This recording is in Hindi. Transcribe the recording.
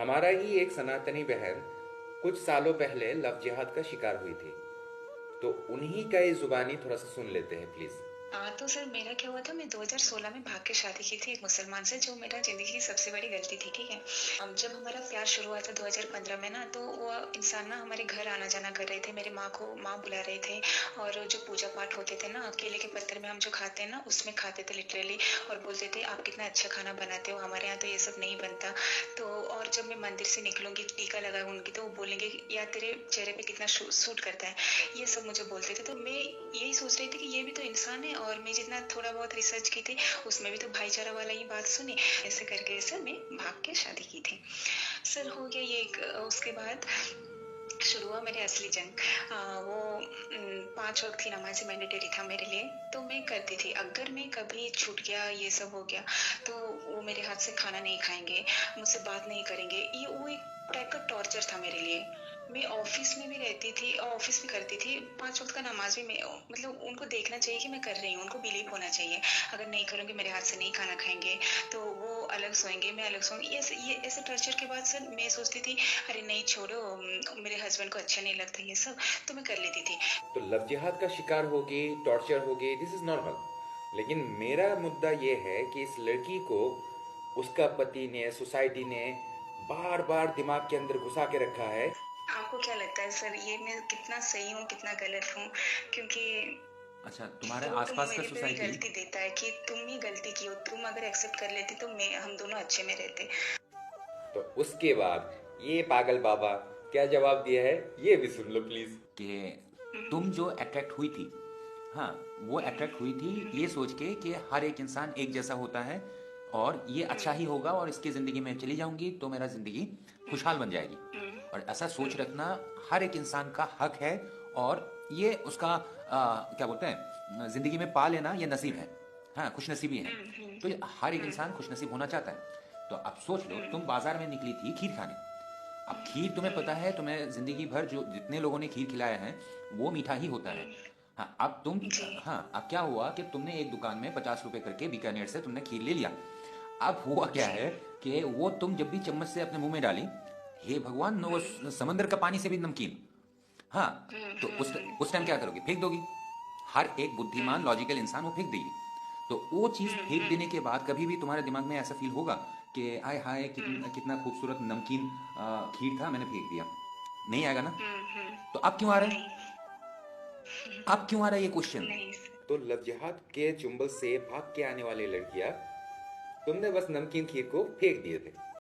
हमारा ही एक सनातनी बहन कुछ सालों पहले लव जिहाद का शिकार हुई थी। तो उन्हीं का ये जुबानी थोड़ा सा सुन लेते हैं प्लीज। तो सर मेरा क्या हुआ था, मैं 2016 में भाग के शादी की थी एक मुसलमान से, जो मेरा ज़िंदगी की सबसे बड़ी गलती थी, ठीक है? जब हमारा प्यार शुरू हुआ था 2015 में ना, तो वो इंसान ना हमारे घर आना-जाना कर रहे थे, मेरे माँ को माँ बुला रहे थे, और जो पूजा-पाठ होते थे ना, केले के पत्तर में हम जो खाते हैं ना, उसमें खाते थे लिटरली, और बोलते थे, "आप कितना अच्छा खाना बनाते हो, हमारे यहाँ तो ये सब नहीं बनता।" तो और जब मैं मंदिर से निकलूँगी, टीका लगाऊँगी, तो वो बोलेंगे कि, "यार तेरे चेहरे पे कितना सूट करता है।" ये सब मुझे बोलते थे। तो मैं यही सोच रही थी कि ये भी तो इंसान है, और मैं जितना थोड़ा बहुत रिसर्च की थी, उसमें भी तो भाईचारा वाला ही बात सुनी। ऐसे करके सर मैं भाग के शादी की थी। सर हो गया ये एक, उसके बाद शुरू हुआ मेरे असली जंग। वो 5 वक़्त की नमाज़ मैंडेटरी था मेरे लिए, तो मैं करती थी। अगर मैं कभी छूट गया, ये सब हो गया, तो वो मेरे हाथ से खाना नहीं खाएँगे, मुझसे बात नहीं करेंगे। ये वो एक टाइप का टॉर्चर था मेरे लिए। मैं ऑफ़िस में भी रहती थी और ऑफ़िस भी करती थी। 5 वक़्त का नमाज़ भी मैं मतलब उनको देखना चाहिए कि मैं कर रही हूँ, उनको बिलीव होना चाहिए। अगर नहीं करूँगी, मेरे हाथ से नहीं खाना खाएँगे, तो वो अलग सोएँगे, मैं अलग सोऊँगी। ये ऐसे टॉर्चर के बाद सर मैं सोचती थी, अरे नहीं छोड़ो, मेरे हस्बैंड को अच्छा नहीं लगता ये सब, तो मैं कर लेती थी। तो लव जिहाद का शिकार होगी, टॉर्चर होगी, दिस इज नॉर्मल। लेकिन मेरा मुद्दा ये है कि इस लड़की को उसका पति ने, सोसाइटी ने बार बार दिमाग के अंदर घुसा के रखा है। आपको क्या लगता है सर, ये मैं कितना सही हूँ, कितना गलत हूँ? क्योंकि अच्छा, तुम्हारे वो तो आसपास का मेरे पे भी सोसाइटी। गलती देता है कि तुम ही गलती की हो, तुम अगर एक्सेप्ट कर लेती तो मैं हम दोनों अच्छे में रहते। तो उसके बाद ये पागल बाबा क्या जवाब दिया है, ये भी सुन लो प्लीज। कि तुम जो अट्रैक्ट हुई थी, हाँ, वो अट्रैक्ट हुई थी ये सोच के कि हर एक इंसान एक जैसा होता है और ये अच्छा ही होगा और इसकी ज़िंदगी में चली जाऊंगी तो मेरा ज़िंदगी खुशहाल बन जाएगी। और ऐसा सोच रखना हर एक इंसान का हक है, और ये उसका क्या बोलते हैं, ज़िंदगी में पा लेना ये नसीब है। हाँ, खुश नसीबी है। तो ये हर एक इंसान खुश नसीब होना चाहता है। तो अब सोच लो, तुम बाजार में निकली थी खीर खाने। अब खीर तुम्हें पता है, तुम्हें जिंदगी भर जो जितने लोगों ने खीर खिलाया है वो मीठा ही होता है। हाँ, अब तुम, जी। हाँ, अब क्या हुआ कि तुमने एक दुकान में 50 रुपए करके बीकानेर से तुमने खीर ले लिया। अब हुआ क्या जी। है कि वो तुम जब भी चम्मच से अपने मुंह में डाली, हे भगवान, वो समंदर का पानी से भी नमकीन। हाँ, तो उस टाइम क्या करोगी? फेंक दोगी। हर एक बुद्धिमान लॉजिकल इंसान वो फेंक देगी। तो वो चीज़ फेंक देने के बाद कभी भी तुम्हारे दिमाग में ऐसा फील होगा कि आय हाय, कितना कितना खूबसूरत नमकीन खीर था, मैंने फेंक दिया? नहीं आएगा ना। तो अब क्यों आ रहा है? नहीं। अब क्यों आ रहा है ये क्वेश्चन? नहीं सर। तो लव जिहाद के चुंबल से भाग के आने वाली लड़कियां, तुमने बस नमकीन खीर को फेंक दिए थे।